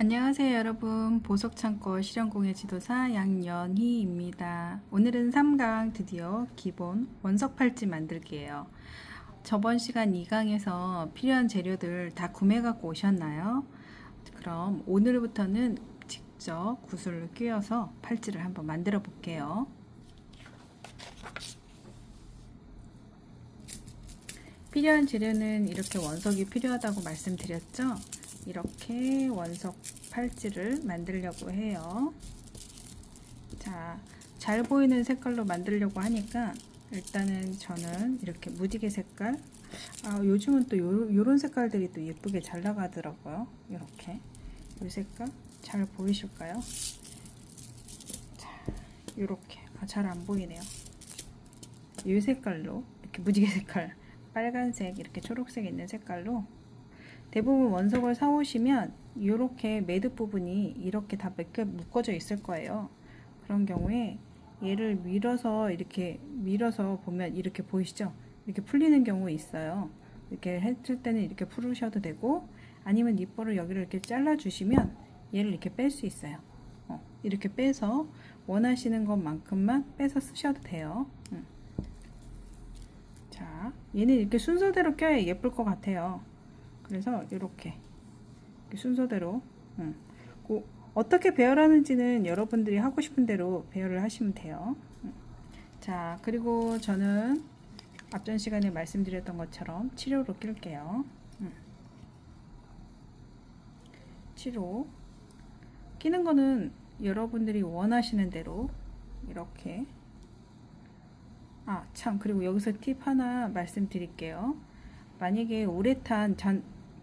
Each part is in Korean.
안녕하세요 여러분, 보석창고 실현공예 지도사 양연희입니다. 오늘은 3강 드디어 기본 원석 팔찌 만들기예요. 저번 시간 2강에서 필요한 재료들 다 구매 갖고 오셨나요? 그럼 오늘부터는 직접 구슬을 끼워서 팔찌를 한번 만들어 볼게요. 필요한 재료는 이렇게 원석이 필요하다고 말씀드렸죠? 이렇게 원석 팔찌를 만들려고 해요. 자, 잘 보이는 색깔로 만들려고 하니까 일단은 저는 이렇게 무지개 색깔, 요즘은 또 요런 색깔들이 또 예쁘게 잘 나가더라고요. 이렇게 이 색깔 잘 보이실까요? 자, 요렇게 잘 안 보이네요. 이 색깔로 이렇게 무지개 색깔, 빨간색, 이렇게 초록색 있는 색깔로 대부분 원석을 사오시면 이렇게 매듭 부분이 이렇게 다 묶어져 있을 거예요. 그런 경우에 얘를 이렇게 밀어서 보면 이렇게 보이시죠? 이렇게 풀리는 경우 있어요. 이렇게 했을 때는 이렇게 풀으셔도 되고, 아니면 니퍼를 여기를 이렇게 잘라 주시면 얘를 이렇게 뺄 수 있어요. 이렇게 빼서 원하시는 것만큼만 빼서 쓰셔도 돼요. 자, 얘는 이렇게 순서대로 껴야 예쁠 것 같아요. 그래서 이렇게 순서대로 어떻게 배열하는지는 여러분들이 하고 싶은 대로 배열을 하시면 돼요. 자, 그리고 저는 앞전 시간에 말씀드렸던 것처럼 치료로 낄게요. 치료 끼는 거는 여러분들이 원하시는 대로 이렇게. 참, 그리고 여기서 팁 하나 말씀드릴게요. 만약에 우레탄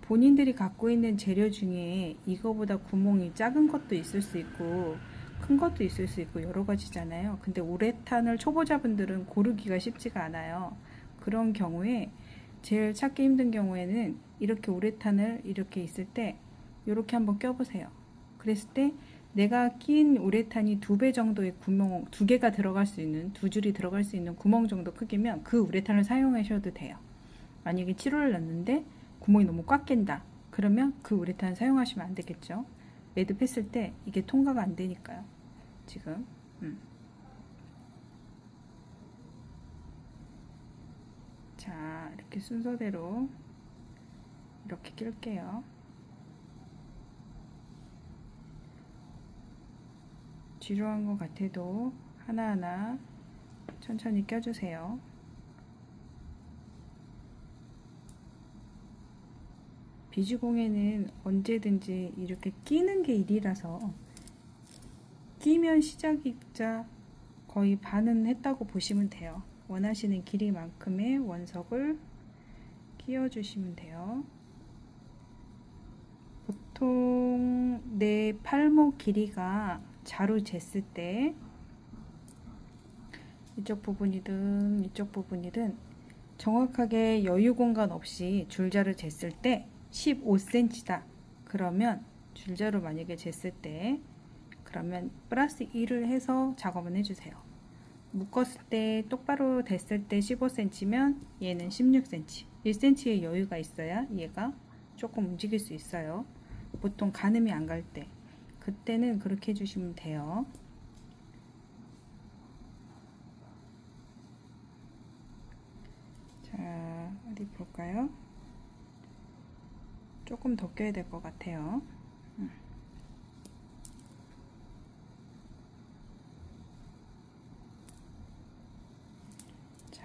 본인들이 갖고 있는 재료 중에 이거보다 구멍이 작은 것도 있을 수 있고 큰 것도 있을 수 있고 여러 가지잖아요. 근데 우레탄을 초보자분들은 고르기가 쉽지가 않아요. 그런 경우에 제일 찾기 힘든 경우에는 이렇게 우레탄을 이렇게 있을 때 이렇게 한번 껴보세요. 그랬을 때 내가 낀 우레탄이 2배 정도의 구멍, 2개가 들어갈 수 있는, 2줄이 들어갈 수 있는 구멍 정도 크기면 그 우레탄을 사용하셔도 돼요. 만약에 치료를 넣는데 구멍이 너무 꽉 낀다, 그러면 그 우레탄 사용하시면 안 되겠죠. 매듭했을 때 이게 통과가 안 되니까요. 지금 자, 이렇게 순서대로 이렇게 낄게요. 지루한 것 같아도 하나하나 천천히 껴주세요. 비즈공예는 언제든지 이렇게 끼는 게 일이라서 끼면 시작이자 거의 반은 했다고 보시면 돼요. 원하시는 길이만큼의 원석을 끼워주시면 돼요. 보통 내 팔목 길이가 자루 쟀을 때 이쪽 부분이든 이쪽 부분이든 정확하게 여유 공간 없이 줄자를 쟀을 때 15cm다. 그러면 줄자로 만약에 쟀을 때 그러면 플러스 1을 해서 작업을 해주세요. 묶었을 때 똑바로 됐을 때 15cm면 얘는 16cm, 1cm의 여유가 있어야 얘가 조금 움직일 수 있어요. 보통 가늠이 안 갈 때, 그때는 그렇게 해주시면 돼요. 자, 어디 볼까요? 조금 더 껴야 될 것 같아요. 자,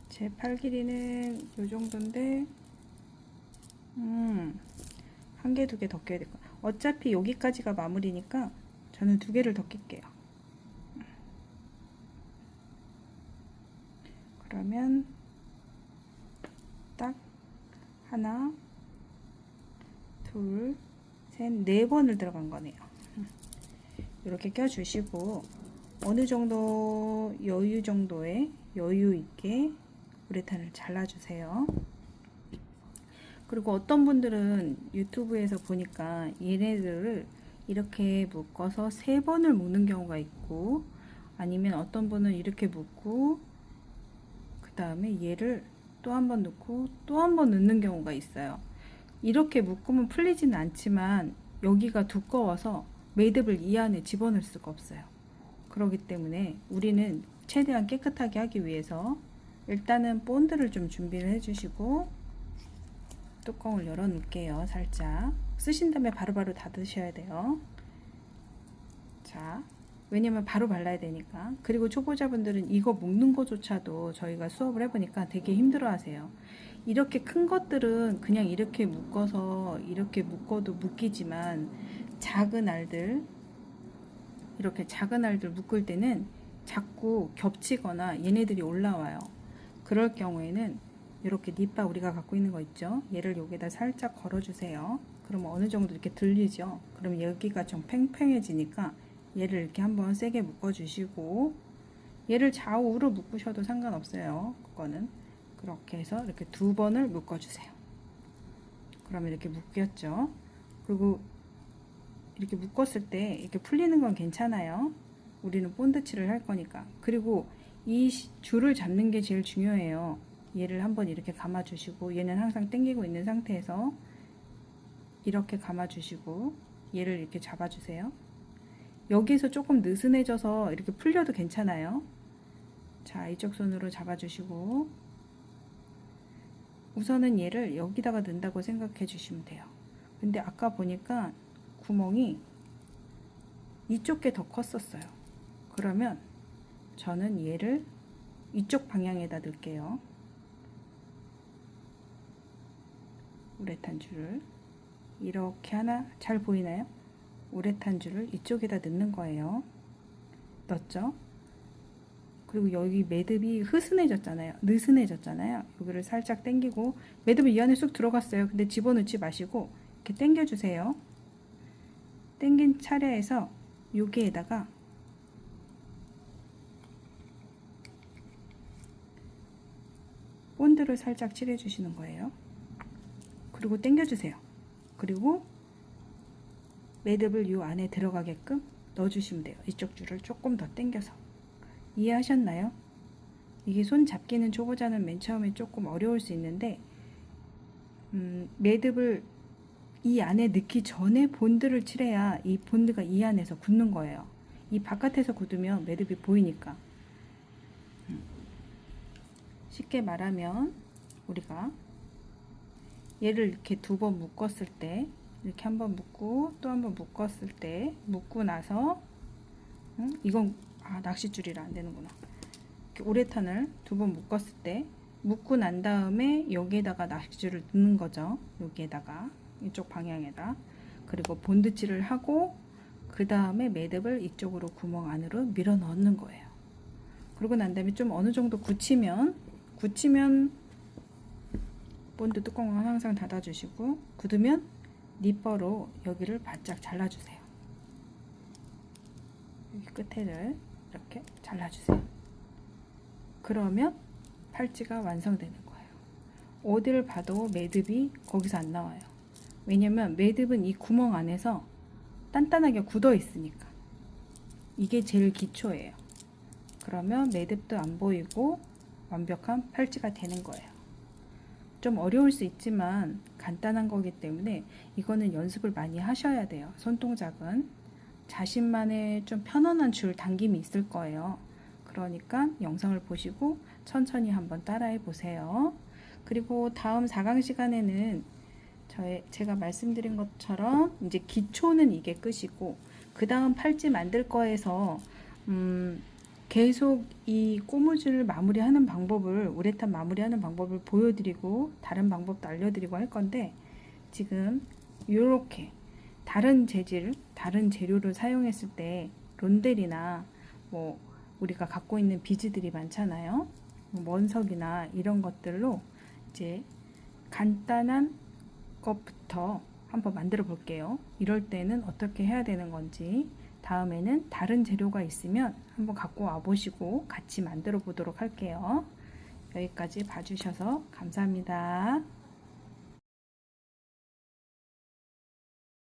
제 팔 길이는 요 정도인데, 한 개, 2개 더 껴야 될 것 같아요. 어차피 여기까지가 마무리니까 저는 2개를 더 낄게요. 그러면 딱 하나, 둘, 셋, 4번을 들어간 거네요. 이렇게 껴주시고 어느 정도 여유 정도의 여유 있게 우레탄을 잘라주세요. 그리고 어떤 분들은 유튜브에서 보니까 얘네들을 이렇게 묶어서 3번을 묶는 경우가 있고, 아니면 어떤 분은 이렇게 묶고 그 다음에 얘를 또 한 번 넣고 또 한 번 넣는 경우가 있어요. 이렇게 묶으면 풀리지는 않지만 여기가 두꺼워서 매듭을 이 안에 집어넣을 수가 없어요. 그렇기 때문에 우리는 최대한 깨끗하게 하기 위해서 일단은 본드를 좀 준비를 해주시고 뚜껑을 열어 놓을게요. 살짝 쓰신 다음에 바로바로 닫으셔야 돼요. 자, 왜냐면 바로 발라야 되니까. 그리고 초보자분들은 이거 묶는 거조차도 저희가 수업을 해보니까 되게 힘들어 하세요. 이렇게 큰 것들은 그냥 이렇게 묶어서 이렇게 묶어도 묶이지만 작은 알들, 이렇게 작은 알들 묶을 때는 자꾸 겹치거나 얘네들이 올라와요. 그럴 경우에는 이렇게 립바 우리가 갖고 있는 거 있죠? 얘를 여기다 살짝 걸어주세요. 그러면 어느 정도 이렇게 들리죠? 그럼 여기가 좀 팽팽해지니까 얘를 이렇게 한번 세게 묶어주시고, 얘를 좌우로 묶으셔도 상관없어요. 그거는 그렇게 해서 이렇게 2번을 묶어주세요. 그러면 이렇게 묶였죠? 그리고 이렇게 묶었을 때 이렇게 풀리는 건 괜찮아요. 우리는 본드칠을 할 거니까. 그리고 이 줄을 잡는 게 제일 중요해요. 얘를 한번 이렇게 감아 주시고, 얘는 항상 당기고 있는 상태에서 이렇게 감아 주시고 얘를 이렇게 잡아 주세요. 여기서 조금 느슨해져서 이렇게 풀려도 괜찮아요. 자, 이쪽 손으로 잡아 주시고 우선은 얘를 여기다가 넣는다고 생각해 주시면 돼요. 근데 아까 보니까 구멍이 이쪽 게 더 컸었어요. 그러면 저는 얘를 이쪽 방향에다 넣을게요. 우레탄 줄을 이렇게 하나, 잘 보이나요? 우레탄 줄을 이쪽에다 넣는 거예요. 넣었죠? 그리고 여기 매듭이 느슨해졌잖아요. 여기를 살짝 당기고, 매듭은 이 안에 쑥 들어갔어요. 근데 집어넣지 마시고 이렇게 당겨주세요. 당긴 차례에서 여기에다가 본드를 살짝 칠해 주시는 거예요. 그리고 당겨주세요. 그리고 매듭을 이 안에 들어가게끔 넣어주시면 돼요. 이쪽 줄을 조금 더 당겨서. 이해하셨나요? 이게 손 잡기는 초보자는 맨 처음에 조금 어려울 수 있는데, 매듭을 이 안에 넣기 전에 본드를 칠해야 이 본드가 이 안에서 굳는 거예요. 이 바깥에서 굳으면 매듭이 보이니까. 쉽게 말하면 우리가 얘를 이렇게 2번 묶었을 때, 이렇게 한번 묶고 또 한번 묶었을 때, 묶고 나서 이건 낚싯줄이라 안 되는구나. 이렇게 우레탄을 2번 묶었을 때, 묶고 난 다음에 여기에다가 낚싯줄을 넣는 거죠. 여기에다가, 이쪽 방향에다. 그리고 본드칠을 하고 그 다음에 매듭을 이쪽으로 구멍 안으로 밀어 넣는 거예요. 그러고 난 다음에 좀 어느 정도 굳히면 본드 뚜껑을 항상 닫아주시고, 굳으면 니퍼로 여기를 바짝 잘라주세요. 여기 끝에를 이렇게 잘라주세요. 그러면 팔찌가 완성되는 거예요. 어디를 봐도 매듭이 거기서 안 나와요. 왜냐면 매듭은 이 구멍 안에서 단단하게 굳어 있으니까. 이게 제일 기초예요. 그러면 매듭도 안 보이고 완벽한 팔찌가 되는 거예요. 좀 어려울 수 있지만 간단한 거기 때문에 이거는 연습을 많이 하셔야 돼요. 손동작은 자신만의 좀 편안한 줄 당김이 있을 거예요. 그러니까 영상을 보시고 천천히 한번 따라해 보세요. 그리고 다음 4강 시간에는 제가 말씀드린 것처럼 이제 기초는 이게 끝이고, 그 다음 팔찌 만들 거에서 계속 이 고무줄을 마무리하는 방법을, 우레탄 마무리하는 방법을 보여드리고 다른 방법도 알려드리고 할 건데, 지금 이렇게 다른 재질, 다른 재료를 사용했을 때 론델이나 뭐 우리가 갖고 있는 비즈들이 많잖아요. 원석이나 이런 것들로 이제 간단한 것부터 한번 만들어 볼게요. 이럴 때는 어떻게 해야 되는 건지, 다음에는 다른 재료가 있으면 한번 갖고 와 보시고 같이 만들어 보도록 할게요. 여기까지 봐주셔서 감사합니다.